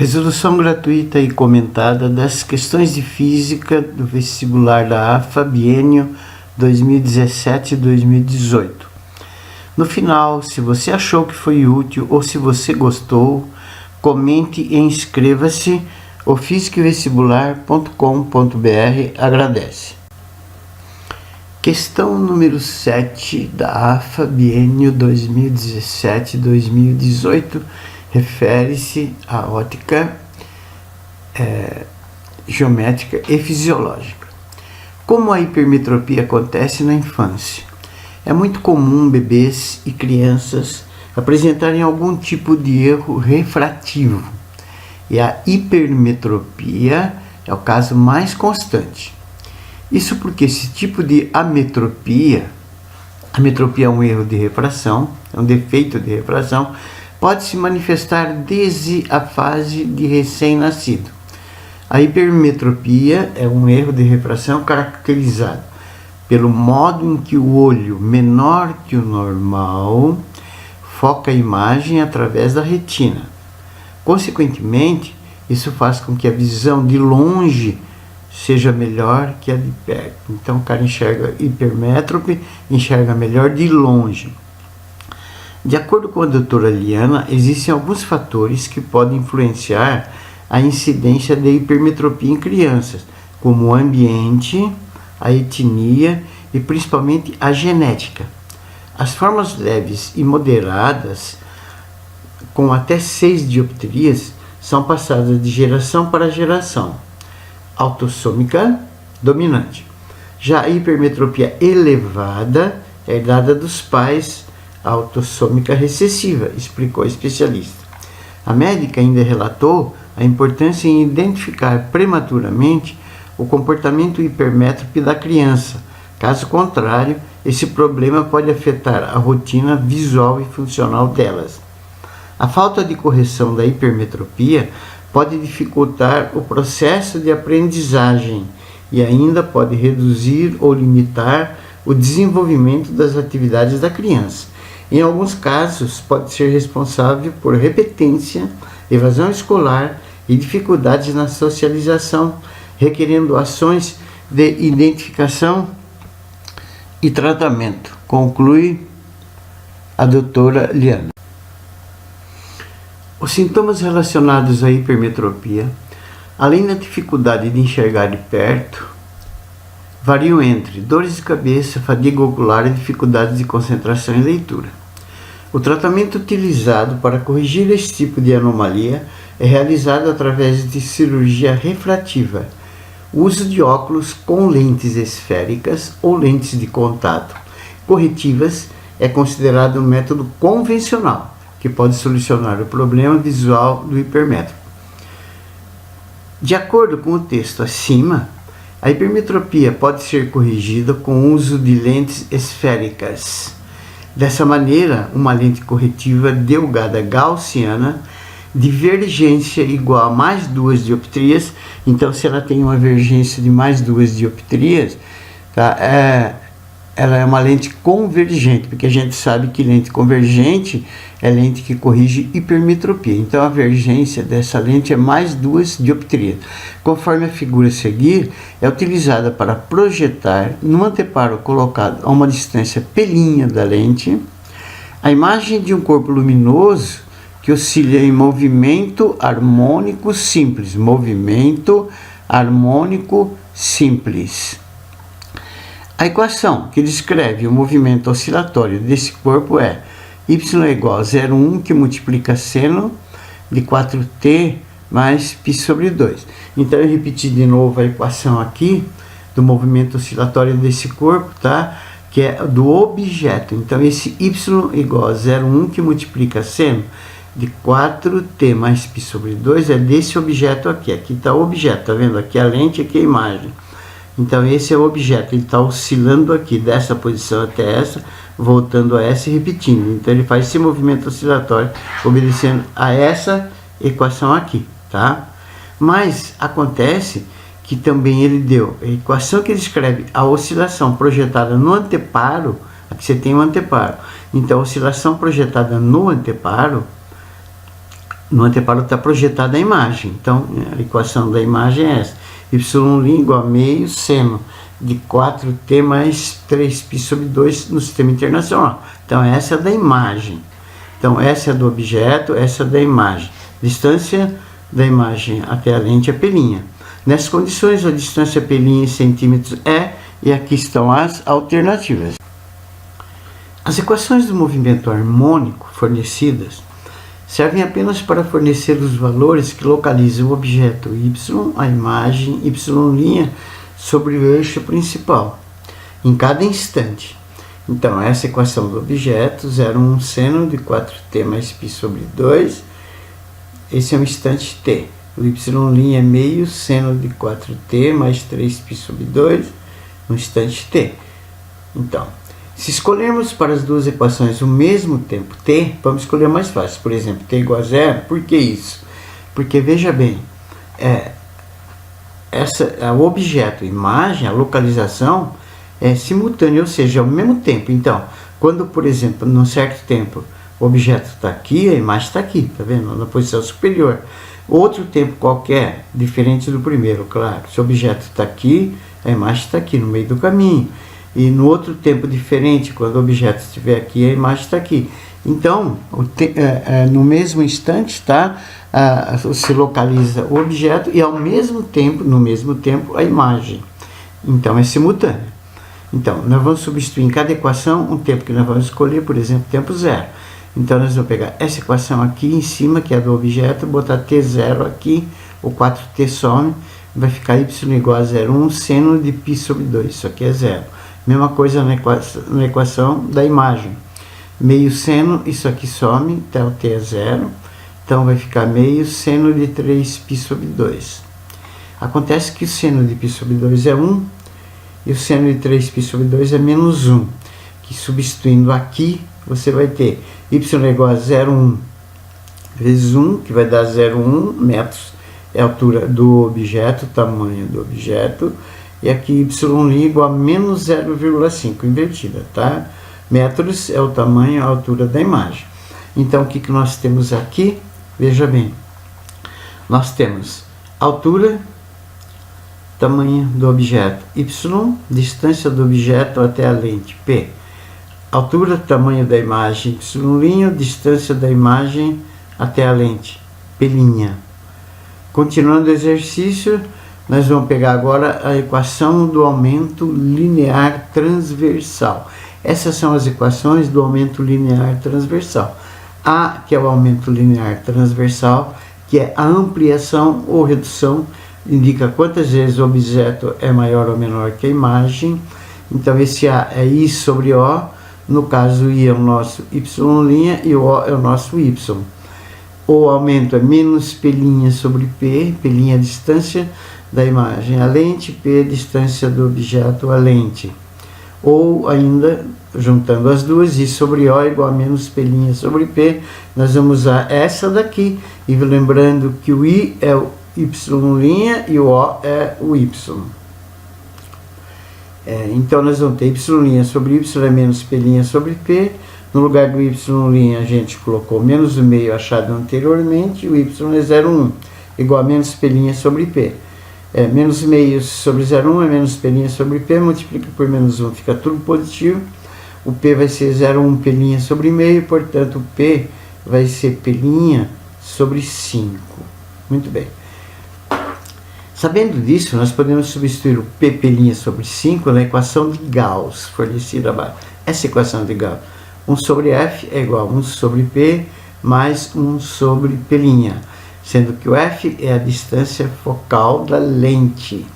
Resolução gratuita e comentada das questões de física do vestibular da AFA biênio 2017-2018. No final, se você achou que foi útil ou se você gostou, comente e inscreva-se. O fisicvestibular.com.br agradece. Questão número 7 da AFA biênio 2017-2018 refere-se à ótica geométrica e fisiológica. Como a hipermetropia acontece na infância? É muito comum bebês e crianças apresentarem algum tipo de erro refrativo, e a hipermetropia é o caso mais constante. Isso porque esse tipo de ametropia é um erro de refração, é um defeito de refração, pode se manifestar desde a fase de recém-nascido. A hipermetropia é um erro de refração caracterizado pelo modo em que o olho, menor que o normal, foca a imagem através da retina. Consequentemente, isso faz com que a visão de longe seja melhor que a de perto. Então, o cara enxerga hipermétrope, enxerga melhor de longe. De acordo com a doutora Liana, existem alguns fatores que podem influenciar a incidência de hipermetropia em crianças, como o ambiente, a etnia e principalmente a genética. As formas leves e moderadas, com até 6 dioptrias, são passadas de geração para geração. Autossômica dominante. Já a hipermetropia elevada é herdada dos pais, autossômica recessiva, explicou a especialista. A médica ainda relatou a importância em identificar prematuramente o comportamento hipermétrope da criança. Caso contrário, esse problema pode afetar a rotina visual e funcional delas. A falta de correção da hipermetropia pode dificultar o processo de aprendizagem e ainda pode reduzir ou limitar o desenvolvimento das atividades da criança. Em alguns casos, pode ser responsável por repetência, evasão escolar e dificuldades na socialização, requerendo ações de identificação e tratamento, conclui a doutora Liana. Os sintomas relacionados à hipermetropia, além da dificuldade de enxergar de perto, variam entre dores de cabeça, fadiga ocular e dificuldades de concentração e leitura. O tratamento utilizado para corrigir esse tipo de anomalia é realizado através de cirurgia refrativa, o uso de óculos com lentes esféricas ou lentes de contato corretivas é considerado um método convencional que pode solucionar o problema visual do hipermétrope. De acordo com o texto acima, a hipermetropia pode ser corrigida com o uso de lentes esféricas. Dessa maneira, uma lente corretiva delgada gaussiana, divergência igual a mais 2 dioptrias, então se ela tem uma divergência de mais 2 dioptrias, tá? Ela é uma lente convergente, porque a gente sabe que lente convergente é lente que corrige hipermetropia. Então a divergência dessa lente é mais 2 dioptrias. Conforme a figura a seguir, é utilizada para projetar no anteparo colocado a uma distância pelinha da lente a imagem de um corpo luminoso que oscila em movimento harmônico simples. Movimento harmônico simples. A equação que descreve o movimento oscilatório desse corpo é y é igual a 0,1 que multiplica seno de 4t mais π sobre 2. Então eu repeti de novo a equação aqui do movimento oscilatório desse corpo, tá? Que é do objeto. Então esse y é igual a 0,1 que multiplica seno de 4t mais π sobre 2 é desse objeto aqui. Aqui está o objeto, tá vendo? Aqui a lente, aqui a imagem. Então esse é o objeto, ele está oscilando aqui dessa posição até essa, voltando a essa e repetindo. Então ele faz esse movimento oscilatório obedecendo a essa equação aqui, tá? Mas acontece que também ele deu a equação que descreve a oscilação projetada no anteparo. Aqui você tem um anteparo. Então a oscilação projetada no anteparo no anteparo está projetada a imagem. Então, a equação da imagem é essa. Y' igual a meio seno de 4t mais 3π sobre 2 no sistema internacional. Então, essa é da imagem. Então, essa é do objeto, essa é da imagem. Distância da imagem até a lente é pelinha. Nessas condições, a distância pelinha em centímetros é, e aqui estão as alternativas. As equações do movimento harmônico fornecidas servem apenas para fornecer os valores que localizam o objeto y, a imagem y' sobre o eixo principal, em cada instante. Então, essa equação do objeto, 0,1 seno de 4t mais π sobre 2, esse é um instante t. O y' é meio seno de 4t mais 3π sobre 2, um instante t. Então, se escolhermos para as duas equações o mesmo tempo t, vamos escolher mais fácil. Por exemplo, t igual a 0. Por que isso? Porque, veja bem, o objeto, a imagem, a localização é simultânea, ou seja, ao mesmo tempo. Então, quando, por exemplo, num certo tempo, o objeto está aqui, a imagem está aqui, está vendo? Na posição superior. Outro tempo qualquer, diferente do primeiro, claro. Se o objeto está aqui, a imagem está aqui, no meio do caminho. E no outro tempo diferente, quando o objeto estiver aqui, a imagem está aqui. Então, no mesmo instante, se localiza o objeto e ao mesmo tempo, no mesmo tempo, a imagem. Então, é simultâneo. Então, nós vamos substituir em cada equação um tempo que nós vamos escolher, por exemplo, tempo 0. Então, nós vamos pegar essa equação aqui em cima, que é do objeto, botar t0 aqui, o 4t some, vai ficar y igual a 0,1 seno de π sobre 2. Isso aqui é 0. Mesma coisa na equação da imagem. Meio seno, isso aqui some, então o t é 0. Então vai ficar meio seno de 3π sobre 2. Acontece que o seno de π sobre 2 é 1 e o seno de 3π sobre 2 é menos 1. Que substituindo aqui, você vai ter y igual a 0,1 vezes 1, que vai dar 0,1 metros. É a altura do objeto, o tamanho do objeto. E aqui y' igual a menos 0,5, invertida, tá? Metros é o tamanho, a altura da imagem. Então, o que nós temos aqui? Veja bem. Nós temos altura, tamanho do objeto y, distância do objeto até a lente p. Altura, tamanho da imagem y', distância da imagem até a lente p'. Continuando o exercício, nós vamos pegar agora a equação do aumento linear transversal. Essas são as equações do aumento linear transversal. A, que é o aumento linear transversal, que é a ampliação ou redução, indica quantas vezes o objeto é maior ou menor que a imagem. Então, esse A é I sobre O, no caso, o I é o nosso y' e o O é o nosso y. O aumento é menos P' sobre P, P' é a distância da imagem à lente, P é a distância do objeto à lente. Ou ainda, juntando as duas, I sobre O igual a menos P' sobre P, nós vamos usar essa daqui, e lembrando que o I é o y' e o O é o y. Então, nós vamos ter y' sobre y é menos P' sobre P. No lugar do y' a gente colocou menos o meio achado anteriormente, o y é 0,1, igual a menos P' sobre P. Menos meio sobre 0,1 é menos P' sobre P, multiplica por menos 1, fica tudo positivo. O P vai ser 0,1 P' sobre meio, portanto, o P vai ser P' sobre 5. Muito bem. Sabendo disso, nós podemos substituir o P' sobre 5 na equação de Gauss, fornecida abaixo. Essa equação de Gauss. 1 sobre F é igual a 1 sobre P mais 1 sobre P', sendo que o F é a distância focal da lente.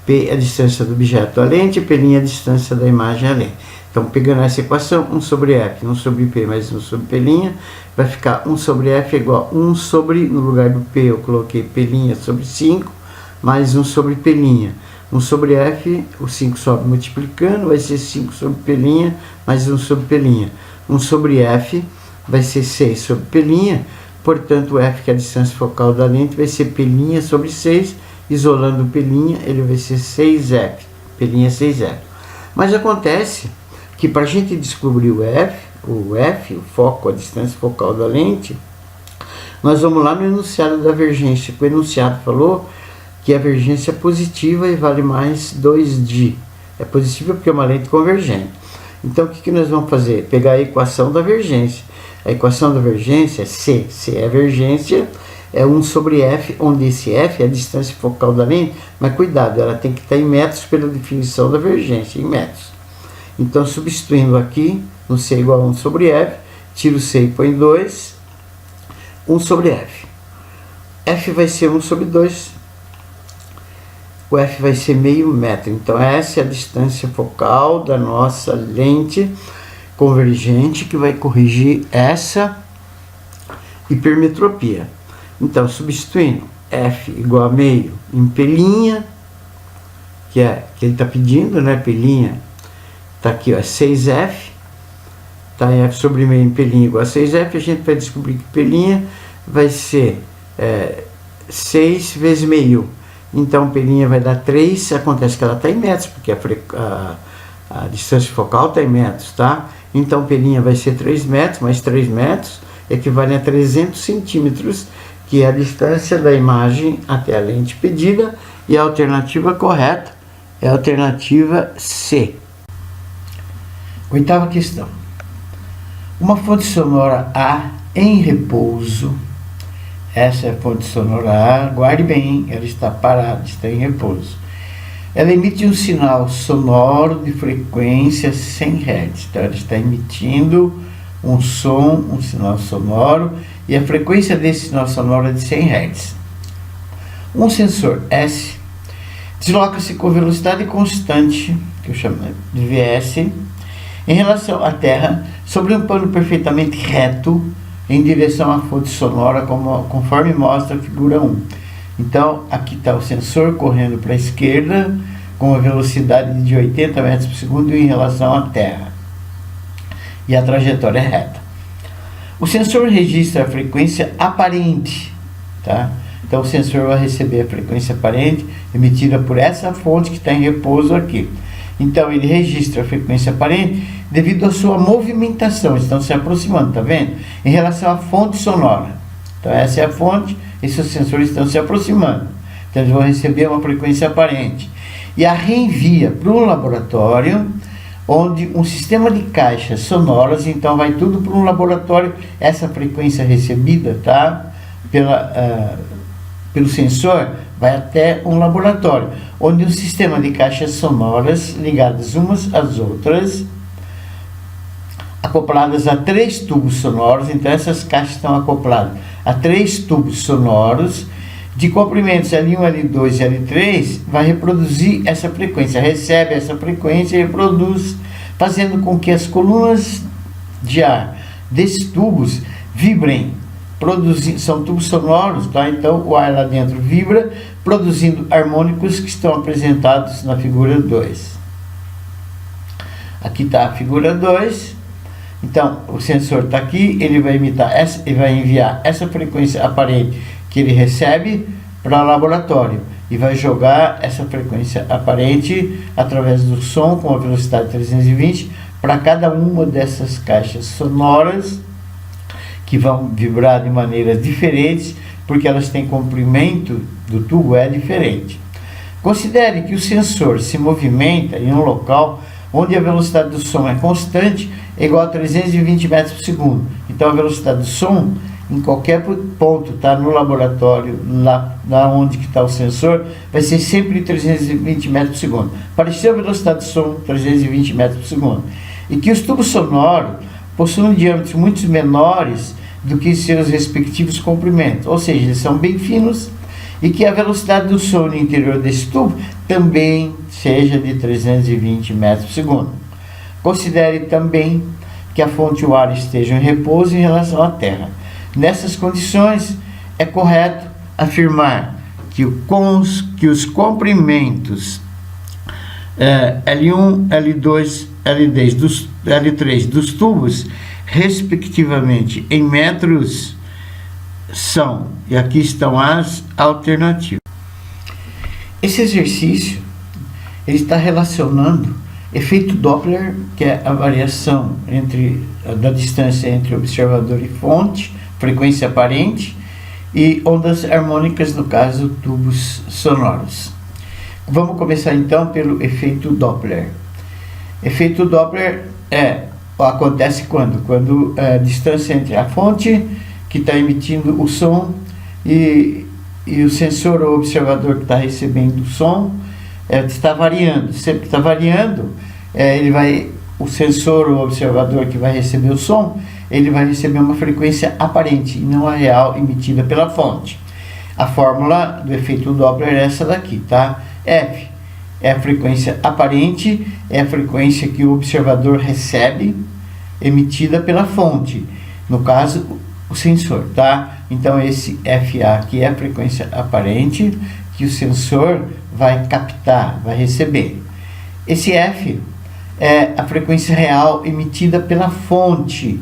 P é a distância do objeto à lente, P' é a distância da imagem à lente. Então, pegando essa equação, 1 sobre F, 1 sobre P mais 1 sobre P', vai ficar 1 sobre F igual a 1 sobre, no lugar do P eu coloquei P' sobre 5, mais 1 sobre P'. 1 sobre F, o 5 sobe multiplicando, vai ser 5 sobre P', mais 1 sobre P'. 1 sobre F vai ser 6 sobre P', portanto, o F, que é a distância focal da lente, vai ser P' sobre 6, isolando o P', ele vai ser 6F, P' é 6F. Mas acontece que para a gente descobrir o F, o foco, a distância focal da lente, Nós vamos lá no enunciado da vergência, que o enunciado falou que a vergência é positiva e vale mais 2D. É positiva porque é uma lente convergente. Então, o que nós vamos fazer? Pegar a equação da vergência. A equação da vergência é C. C é a vergência, é 1 sobre F, onde esse F é a distância focal da lente, mas cuidado, ela tem que estar em metros pela definição da vergência, em metros. Então, substituindo aqui, no C igual a 1 sobre F, tiro o C e põe 2, 1 sobre F. F vai ser 1 sobre 2, o F vai ser meio metro. Então, essa é a distância focal da nossa lente convergente, que vai corrigir essa hipermetropia. Então, substituindo F igual a meio em pelinha, que ele está pedindo, né? Pelinha, está aqui, ó, 6F, tá? F sobre meio em pelinha igual a 6F, a gente vai descobrir que pelinha vai ser 6 vezes meio. Então, pelinha vai dar 3, acontece que ela está em metros, porque a distância focal está em metros, tá? Então, pelinha vai ser 3 metros, mais 3 metros, equivale a 300 centímetros, que é a distância da imagem até a lente pedida, e a alternativa correta é a alternativa C. Oitava questão. Uma fonte sonora A em repouso. Essa é a fonte sonora A, guarde bem, ela está parada, está em repouso. Ela emite um sinal sonoro de frequência 100 Hz. Então, ela está emitindo um som, um sinal sonoro, e a frequência desse sinal sonoro é de 100 Hz. Um sensor S desloca-se com velocidade constante, que eu chamo de Vs, em relação à Terra, sobre um plano perfeitamente reto, em direção à fonte sonora, conforme mostra a figura 1. Então, aqui está o sensor correndo para a esquerda, com uma velocidade de 80 metros por segundo em relação à Terra. E a trajetória é reta. O sensor registra a frequência aparente, tá? Então, o sensor vai receber a frequência aparente emitida por essa fonte que está em repouso aqui. Então, ele registra a frequência aparente devido à sua movimentação. Estão se aproximando, tá vendo? Em relação à fonte sonora. Então, essa é a fonte, esses sensores estão se aproximando. Então, eles vão receber uma frequência aparente. E a reenvia para um laboratório, onde um sistema de caixas sonoras, então vai tudo para um laboratório, essa frequência recebida, tá? Pelo sensor, vai até um laboratório, onde um sistema de caixas sonoras ligadas umas às outras, acopladas a 3 tubos sonoros. Então essas caixas estão acopladas a 3 tubos sonoros de comprimentos L1, L2 e L3, vai reproduzir essa frequência, recebe essa frequência e reproduz, fazendo com que as colunas de ar desses tubos vibrem, são tubos sonoros, tá? Então o ar lá dentro vibra, produzindo harmônicos que estão apresentados na figura 2. Aqui está a figura 2. Então o sensor está aqui, ele vai enviar essa frequência aparente que ele recebe para o laboratório e vai jogar essa frequência aparente através do som com a velocidade 320 para cada uma dessas caixas sonoras, que vão vibrar de maneiras diferentes, porque elas têm comprimento do tubo diferente. Considere que o sensor se movimenta em um local onde a velocidade do som é constante, é igual a 320 metros por segundo. Então a velocidade do som, em qualquer ponto, tá, no laboratório, lá onde está o sensor, vai ser sempre 320 metros por segundo. Pareceu a velocidade do som, 320 metros por segundo. E que os tubos sonoros possuem diâmetros muito menores do que seus respectivos comprimentos, ou seja, eles são bem finos, e que a velocidade do som no interior desse tubo também seja de 320 metros por segundo. Considere também que a fonte e o ar estejam em repouso em relação à Terra. Nessas condições, é correto afirmar que os comprimentos L1, L2, L3 dos tubos, respectivamente, em metros, são, e aqui estão as alternativas. Esse exercício ele está relacionando efeito Doppler, que é a variação da distância entre observador e fonte, frequência aparente, e ondas harmônicas, no caso, tubos sonoros. Vamos começar então pelo efeito Doppler. Efeito Doppler acontece quando a distância entre a fonte que está emitindo o som e o sensor ou observador que está recebendo o som está variando. Sempre que está variando, o sensor ou observador que vai receber o som, ele vai receber uma frequência aparente e não a real emitida pela fonte. A fórmula do efeito Doppler é essa daqui, tá? F é a frequência aparente, é a frequência que o observador recebe, emitida pela fonte, no caso, o sensor, tá? Então, esse FA aqui é a frequência aparente que o sensor vai captar, vai receber. Esse F é a frequência real emitida pela fonte.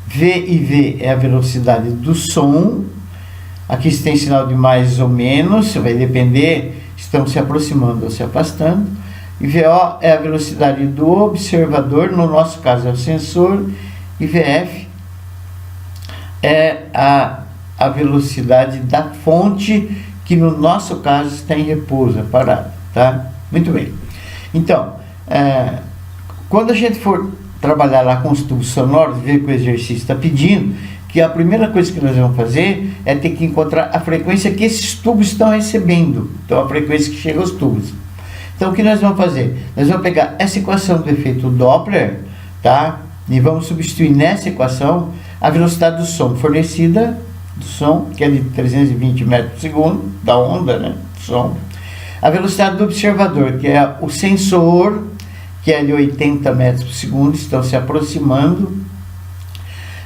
V e V é a velocidade do som. Aqui se tem sinal de mais ou menos, vai depender, estão se aproximando ou se afastando. E VO é a velocidade do observador, no nosso caso é o sensor. E VF é a velocidade da fonte, que no nosso caso está em repouso, parado, tá? Muito bem. Então, quando a gente for trabalhar lá com os tubos sonoros, ver que o exercício está pedindo, que a primeira coisa que nós vamos fazer é ter que encontrar a frequência que esses tubos estão recebendo. Então, a frequência que chega aos tubos. Então, o que nós vamos fazer? Nós vamos pegar essa equação do efeito Doppler, tá? E vamos substituir nessa equação a velocidade do som fornecida, do som, que é de 320 metros por segundo, da onda, né? Do som. A velocidade do observador, que é o sensor, que é de 80 metros por segundo, estão se aproximando.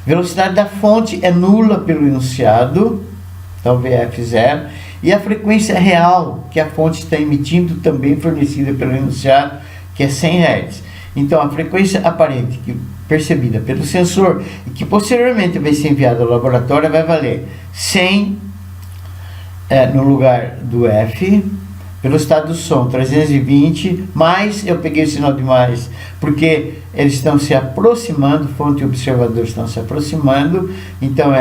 Velocidade da fonte é nula pelo enunciado, então VF zero. E a frequência real que a fonte está emitindo, também fornecida pelo enunciado, que é 100 Hz. Então, a frequência aparente percebida pelo sensor e que posteriormente vai ser enviada ao laboratório vai valer 100 no lugar do F. Velocidade do som 320, mais eu peguei o sinal de mais porque eles estão se aproximando, fonte e observador estão se aproximando, então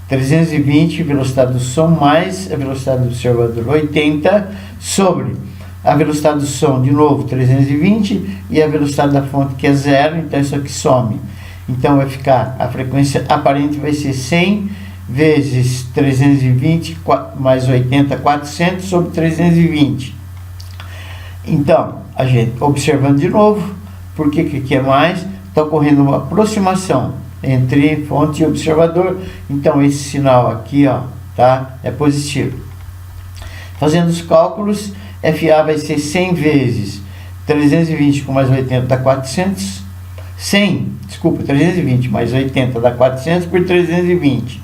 320 velocidade do som mais a velocidade do observador 80 sobre a velocidade do som, de novo 320, e a velocidade da fonte, que é zero, então isso aqui some. Então vai ficar, a frequência aparente vai ser 100 vezes 320 mais 80, 400 sobre 320. Então, a gente observando de novo, porque que aqui é mais, está ocorrendo uma aproximação entre fonte e observador, então esse sinal aqui, ó, tá, é positivo. Fazendo os cálculos, FA vai ser 100 vezes 320 com mais 80 dá 400, 320 mais 80 dá 400 por 320,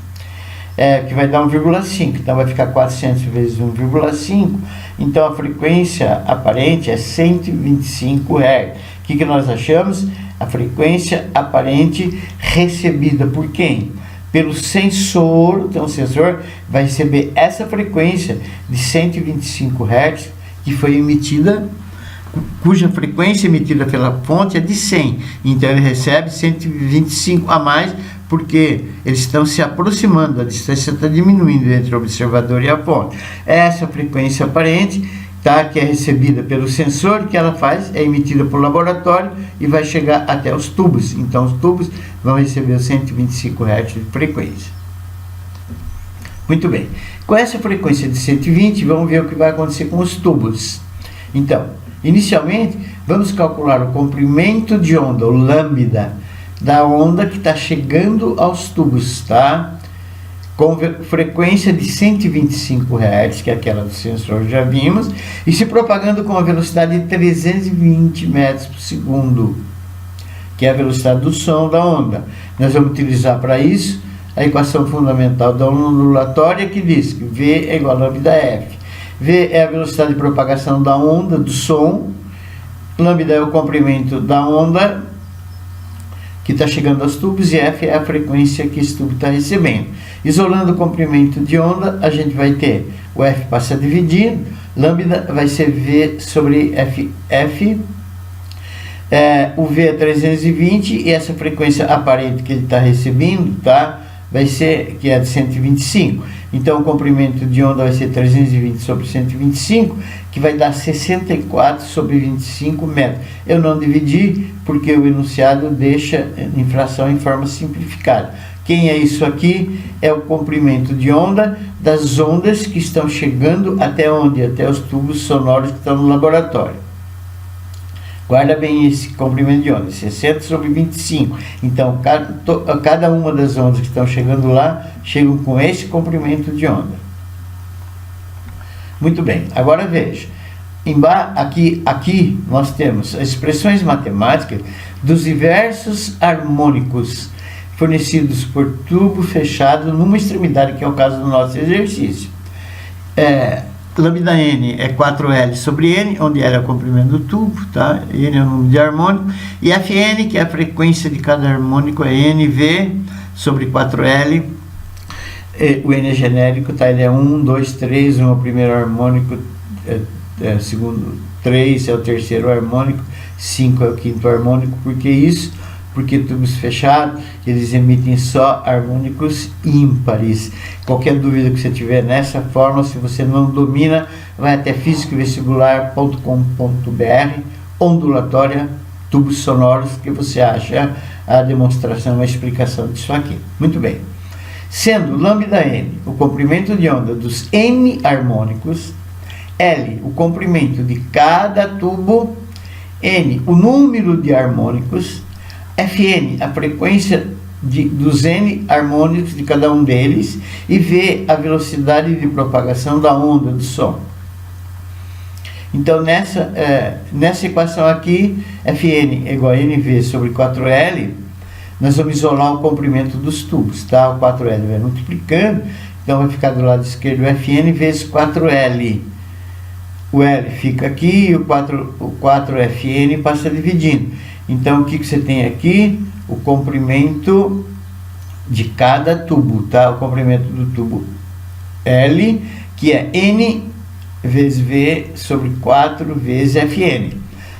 que vai dar 1,5, então vai ficar 400 vezes 1,5, então a frequência aparente é 125 Hz. O que nós achamos? A frequência aparente recebida por quem? Pelo sensor. Então o sensor vai receber essa frequência de 125 Hz que foi emitida, cuja frequência emitida pela fonte é de 100, então ele recebe 125 a mais, porque eles estão se aproximando, a distância está diminuindo entre o observador e a fonte. Essa frequência aparente, tá, que é recebida pelo sensor, que ela faz, é emitida por laboratório e vai chegar até os tubos, então os tubos vão receber os 125 Hz de frequência. Muito bem, com essa frequência de 120, vamos ver o que vai acontecer com os tubos. Então, inicialmente, vamos calcular o comprimento de onda, o lambda, da onda que está chegando aos tubos, tá? Com frequência de 125 Hz, que é aquela do sensor, já vimos, e se propagando com a velocidade de 320 metros por segundo, que é a velocidade do som da onda. Nós vamos utilizar para isso a equação fundamental da onda ondulatória, que diz que V é igual a lambda F. V é a velocidade de propagação da onda, do som. Lambda é o comprimento da onda que está chegando aos tubos, e F é a frequência que esse tubo está recebendo. Isolando o comprimento de onda, a gente vai ter o F passa dividindo, lambda vai ser V sobre F, o V é 320, e essa frequência aparente que ele está recebendo, tá, vai ser, que é de 125. Então o comprimento de onda vai ser 320 sobre 125, que vai dar 64 sobre 25 metros. Eu não dividi porque o enunciado deixa em fração em forma simplificada. Quem é isso aqui? É o comprimento de onda das ondas que estão chegando até onde? Até os tubos sonoros que estão no laboratório. Guarda bem esse comprimento de onda, 60 sobre 25. Então, cada uma das ondas que estão chegando lá, chegam com esse comprimento de onda. Muito bem, agora veja. Aqui nós temos as expressões matemáticas dos diversos harmônicos fornecidos por tubo fechado numa extremidade, que é o caso do nosso exercício. Lambda n é 4L sobre N, onde L é o comprimento do tubo, tá? N é o número de harmônico, e Fn, que é a frequência de cada harmônico, é NV sobre 4L. O N é genérico, tá? Ele é 1, 2, 3, 1 é o primeiro harmônico, segundo 3 é o terceiro harmônico, 5 é o quinto harmônico. Por que isso? Porque tubos fechados, eles emitem só harmônicos ímpares. Qualquer dúvida que você tiver nessa fórmula, se você não domina, vai até fisicovestibular.com.br, ondulatória, tubos sonoros, que você acha a demonstração, a explicação disso aqui. Muito bem. Sendo lambda n o comprimento de onda dos n harmônicos, L o comprimento de cada tubo, N o número de harmônicos, Fn a frequência dos N harmônicos de cada um deles, e V a velocidade de propagação da onda do som. Então nessa equação aqui, Fn é igual a NV sobre 4L, nós vamos isolar o comprimento dos tubos, tá? O 4L vai multiplicando, então vai ficar do lado esquerdo o Fn vezes 4L. O L fica aqui e o 4Fn passa dividindo. Então o que você tem aqui? O comprimento de cada tubo, tá? O comprimento do tubo L, que é N vezes V sobre 4 vezes Fn.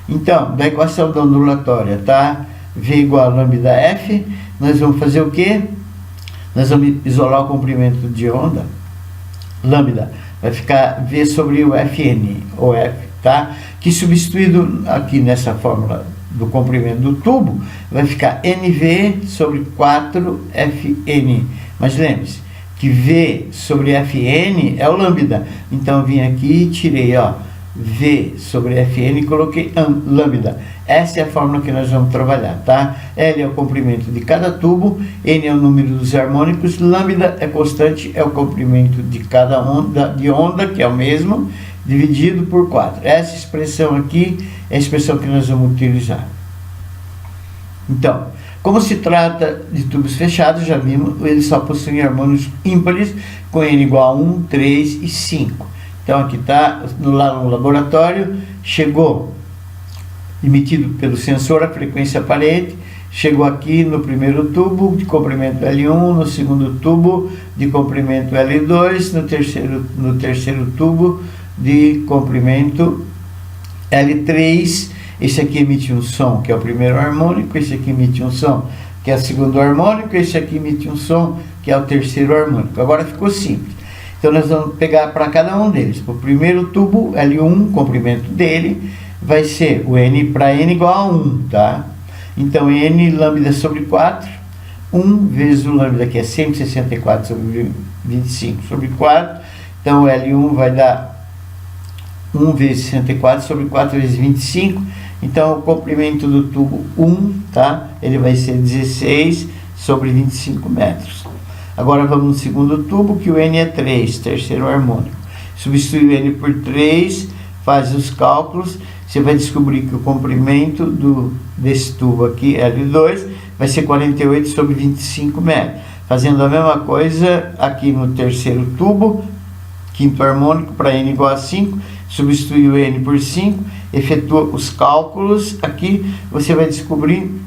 Então, da equação da ondulatória, tá? V igual a lambda F, nós vamos fazer o quê? Nós vamos isolar o comprimento de onda, lambda, vai ficar V sobre o Fn, ou F, tá? Que substituído aqui nessa fórmula do comprimento do tubo, vai ficar NV sobre 4Fn. Mas lembre-se que V sobre Fn é o lambda. Então eu vim aqui e tirei, ó, V sobre Fn e coloquei lambda. Essa é a fórmula que nós vamos trabalhar, tá? L é o comprimento de cada tubo, N é o número dos harmônicos, lambda é constante, é o comprimento de cada onda, que é o mesmo, dividido por 4. Essa expressão aqui é a expressão que nós vamos utilizar. Então, como se trata de tubos fechados, já vimos, eles só possuem harmônicos ímpares, com N igual a 1, 3 e 5. Então aqui está, lá no laboratório, chegou, emitido pelo sensor, a frequência aparente, chegou aqui no primeiro tubo de comprimento L1, no segundo tubo de comprimento L2, no terceiro tubo de comprimento L3. Esse aqui emite um som, que é o primeiro harmônico, esse aqui emite um som, que é o segundo harmônico, esse aqui emite um som, que é o terceiro harmônico. Agora ficou simples. Então nós vamos pegar para cada um deles. O primeiro tubo, L1, o comprimento dele, vai ser o N para N igual a 1, tá? Então N lambda sobre 4, 1 vezes o lambda, que é 164 sobre 25 sobre 4. Então o L1 vai dar 1 vezes 64 sobre 4 vezes 25. Então o comprimento do tubo 1, tá? Ele vai ser 16 sobre 25 metros. Agora vamos no segundo tubo, que o N é 3, terceiro harmônico. Substitui o N por 3, faz os cálculos, você vai descobrir que o comprimento desse tubo aqui, L2, vai ser 48 sobre 25 metros. Fazendo a mesma coisa aqui no terceiro tubo, quinto harmônico, para N igual a 5, substitui o N por 5, efetua os cálculos, aqui você vai descobrir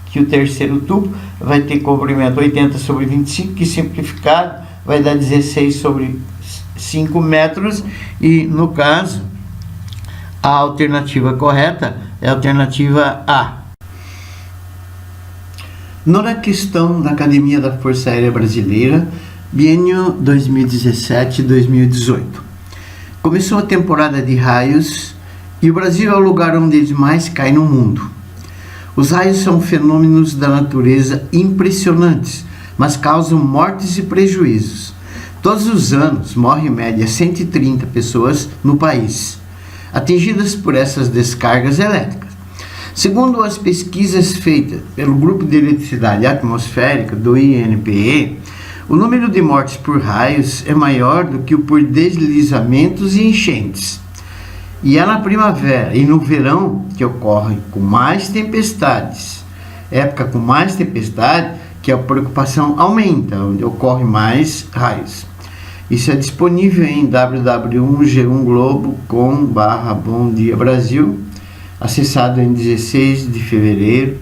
que o terceiro tubo vai ter comprimento 80 sobre 25, que simplificado vai dar 16 sobre 5 metros, e no caso, a alternativa correta é a alternativa A. Nona questão da Academia da Força Aérea Brasileira, Biênio 2017-2018. Começou a temporada de raios e o Brasil é o lugar onde eles mais caem no mundo. Os raios são fenômenos da natureza impressionantes, mas causam mortes e prejuízos. Todos os anos morrem em média 130 pessoas no país, atingidas por essas descargas elétricas. Segundo as pesquisas feitas pelo Grupo de Eletricidade Atmosférica do INPE, o número de mortes por raios é maior do que o por deslizamentos e enchentes. E é na primavera e no verão que ocorre com mais tempestades. Época com mais tempestade que a preocupação aumenta, onde ocorre mais raios. Isso é disponível em www.g1globo.com/Bom Dia Brasil, acessado em 16 de fevereiro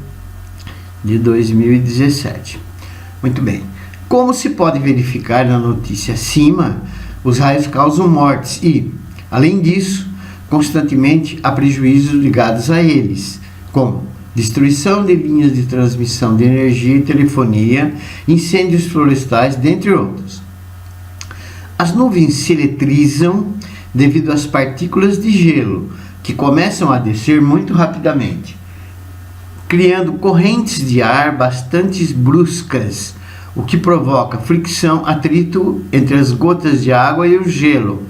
de 2017. Muito bem. Como se pode verificar na notícia acima, os raios causam mortes e, além disso, constantemente há prejuízos ligados a eles, como destruição de linhas de transmissão de energia e telefonia, incêndios florestais, dentre outros. As nuvens se eletrizam devido às partículas de gelo, que começam a descer muito rapidamente, criando correntes de ar bastante bruscas, o que provoca fricção, atrito entre as gotas de água e o gelo,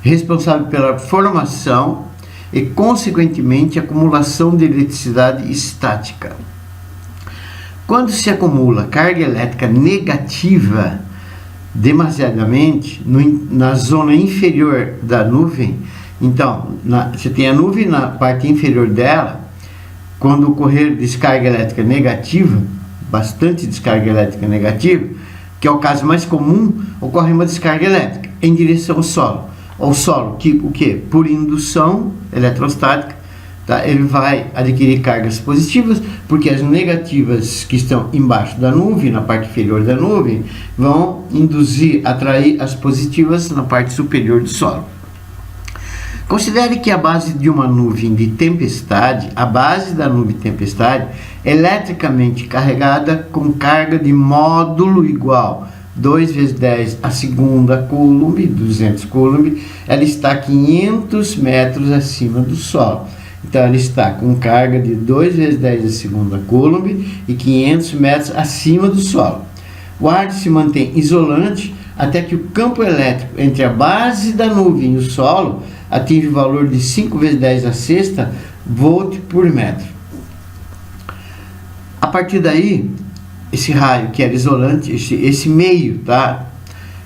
responsável pela formação e, consequentemente, acumulação de eletricidade estática. Quando se acumula carga elétrica negativa demasiadamente na zona inferior da nuvem, então, você tem a nuvem na parte inferior dela, quando ocorrer descarga elétrica negativa, bastante descarga elétrica negativa, que é o caso mais comum, ocorre uma descarga elétrica em direção ao solo. O solo, o que? Por indução eletrostática, tá? Ele vai adquirir cargas positivas, porque as negativas que estão embaixo da nuvem, na parte inferior da nuvem, vão atrair as positivas na parte superior do solo. Considere que a base de uma nuvem de tempestade, a base da nuvem de tempestade, eletricamente carregada com carga de módulo igual 2 vezes 10 a segunda coulomb, 200 coulomb, ela está 500 metros acima do solo. Então ela está com carga de 2 vezes 10 a segunda coulomb e 500 metros acima do solo. O ar se mantém isolante até que o campo elétrico entre a base da nuvem e o solo atinge o valor de 5 vezes 10 a sexta volt por metro. A partir daí, esse raio que era isolante, esse meio, tá?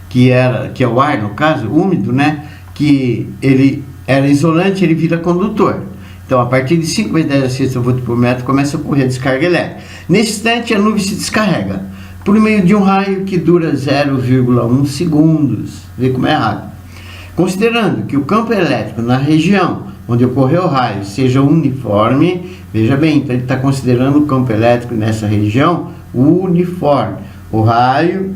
que é o ar, no caso, úmido, né? Que ele era isolante, ele vira condutor. Então, a partir de 5 vezes 10 a sexta volt por metro, começa a ocorrer a descarga elétrica. Nesse instante, a nuvem se descarrega por meio de um raio que dura 0,1 segundos. Vê como é rápido. Considerando que o campo elétrico na região onde ocorreu o raio seja uniforme, veja bem, então ele está considerando o campo elétrico nessa região uniforme. O raio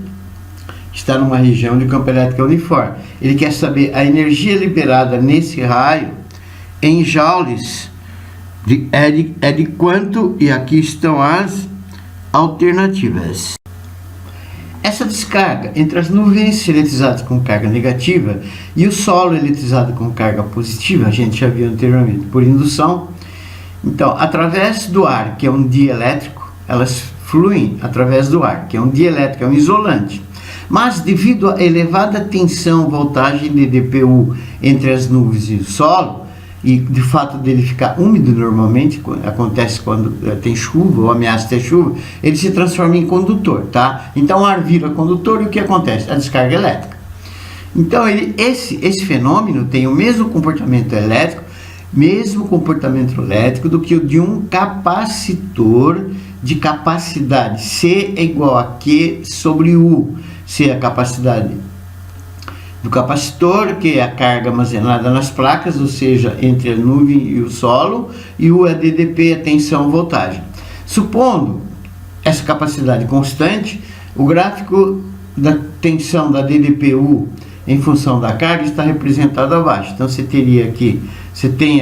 está numa região onde o campo elétrico é uniforme. Ele quer saber a energia liberada nesse raio em joules, é de quanto, e aqui estão as alternativas. Essa descarga entre as nuvens eletrizadas com carga negativa e o solo eletrizado com carga positiva, a gente já viu anteriormente, por indução. Então, através do ar, que é um dielétrico, elas fluem através do ar, que é um dielétrico, é um isolante. Mas, devido à elevada tensão, voltagem de DPU entre as nuvens e o solo, e de fato dele ficar úmido normalmente, acontece quando tem chuva ou ameaça de ter chuva, ele se transforma em condutor, tá? Então o ar vira condutor e o que acontece? A descarga elétrica. Então esse fenômeno tem o mesmo comportamento elétrico do que o de um capacitor de capacidade. C é igual a Q sobre U. C é a capacidade do capacitor, que é a carga armazenada nas placas, ou seja, entre a nuvem e o solo, e o DDP, a tensão, voltagem. Supondo essa capacidade constante, o gráfico da tensão da DDPU em função da carga está representado abaixo. Então você tem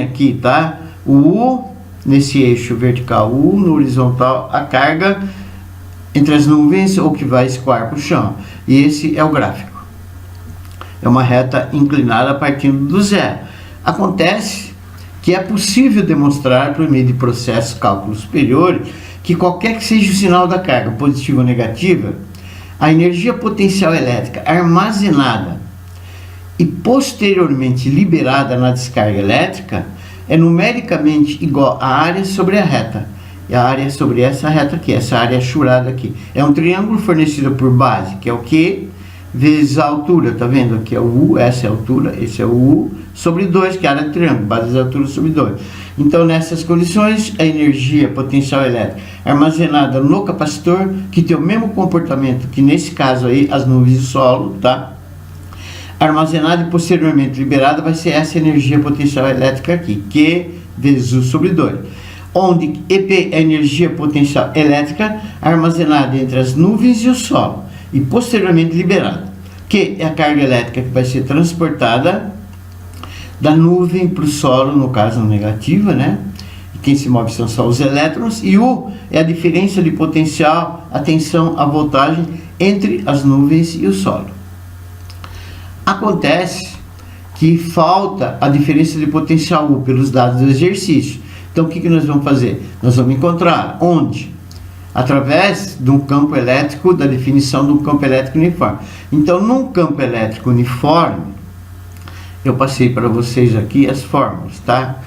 aqui, tá, o U nesse eixo vertical, U no horizontal, a carga entre as nuvens ou que vai escoar para o chão. E esse é o gráfico. É uma reta inclinada partindo do zero. Acontece que é possível demonstrar, por meio de processos cálculos superiores, que qualquer que seja o sinal da carga, positiva ou negativa, a energia potencial elétrica armazenada e posteriormente liberada na descarga elétrica é numericamente igual à área sobre a reta. E a área sobre essa reta aqui, essa área churada aqui. É um triângulo fornecido por base, que é o Q, vezes a altura, tá vendo? Aqui é o U, essa é a altura, esse é o U, sobre 2, que é a área do triângulo, base vezes a altura sobre 2. Então, nessas condições, a energia potencial elétrica armazenada no capacitor, que tem o mesmo comportamento que nesse caso aí, as nuvens do solo, tá? Armazenada e posteriormente liberada vai ser essa energia potencial elétrica aqui, Q vezes U sobre 2. Onde EP é a energia potencial elétrica armazenada entre as nuvens e o solo e posteriormente liberada. Q é a carga elétrica que vai ser transportada da nuvem para o solo, no caso negativa, né? E quem se move são só os elétrons. E U é a diferença de potencial, a tensão, a voltagem entre as nuvens e o solo. Acontece que falta a diferença de potencial U pelos dados do exercício. Então, o que nós vamos fazer? Nós vamos encontrar onde? Através de um campo elétrico, da definição de um campo elétrico uniforme. Então, num campo elétrico uniforme, eu passei para vocês aqui as fórmulas, tá?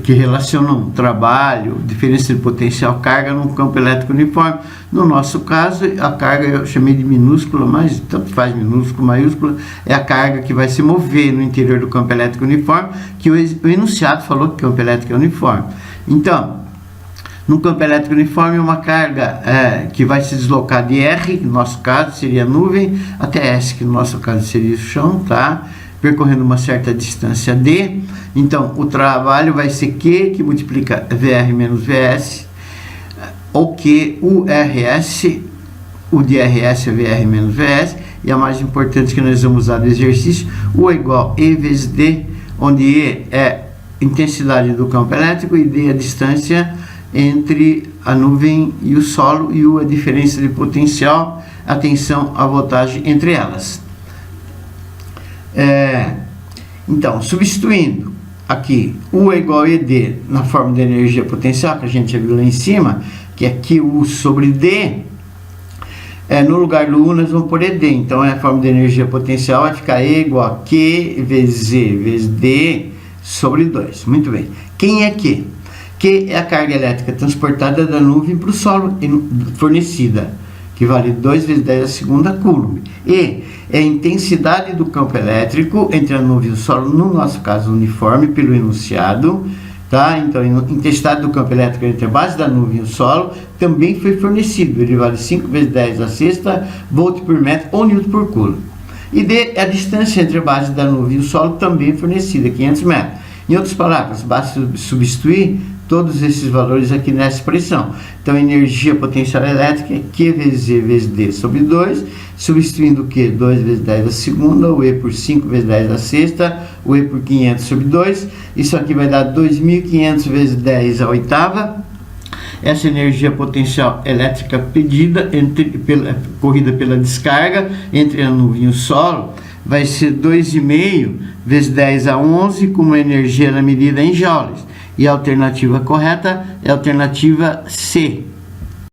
Que relacionam trabalho, diferença de potencial, carga num campo elétrico uniforme. No nosso caso, a carga eu chamei de minúscula, mas tanto faz minúscula, maiúscula, é a carga que vai se mover no interior do campo elétrico uniforme, que o enunciado falou que o campo elétrico é uniforme. Então, no campo elétrico uniforme, uma carga que vai se deslocar de R, no nosso caso seria a nuvem, até S, que no nosso caso seria o chão, tá? Percorrendo uma certa distância D. Então, o trabalho vai ser Q, que multiplica VR menos VS, ou Q, URS, o de RS é VR menos VS, e a mais importante que nós vamos usar do exercício, U é igual a E vezes D, onde E é intensidade do campo elétrico e D é a distância entre a nuvem e o solo, e U é a diferença de potencial, a tensão, a voltagem entre elas. Então, substituindo aqui U é igual a ED na forma de energia potencial, que a gente já viu lá em cima, que é QU sobre D, no lugar do U nós vamos pôr ED. Então, a forma de energia potencial vai ficar E igual a Q vezes E vezes D sobre 2. Muito bem. Quem é Q? Q é a carga elétrica transportada da nuvem para o solo fornecida, que vale 2 vezes 10 a segunda coulomb. E é a intensidade do campo elétrico entre a nuvem e o solo, no nosso caso uniforme, pelo enunciado, tá? Então, a intensidade do campo elétrico entre a base da nuvem e o solo também foi fornecido. Ele vale 5 vezes 10 a sexta volt por metro ou newton por coulomb. E D é a distância entre a base da nuvem e o solo, também fornecida, 500 metros. Em outras palavras, basta substituir todos esses valores aqui nessa expressão. Então, energia potencial elétrica é Q vezes E vezes D sobre 2, substituindo o Q, 2 vezes 10 a segunda, o E por 5 vezes 10 a sexta, o E por 500 sobre 2. Isso aqui vai dar 2.500 vezes 10 a oitava. Essa energia potencial elétrica pedida, corrida pela descarga entre a nuvem e o solo, vai ser 2,5 vezes 10 a 11, com uma energia na medida em joules. E a alternativa correta é a alternativa C.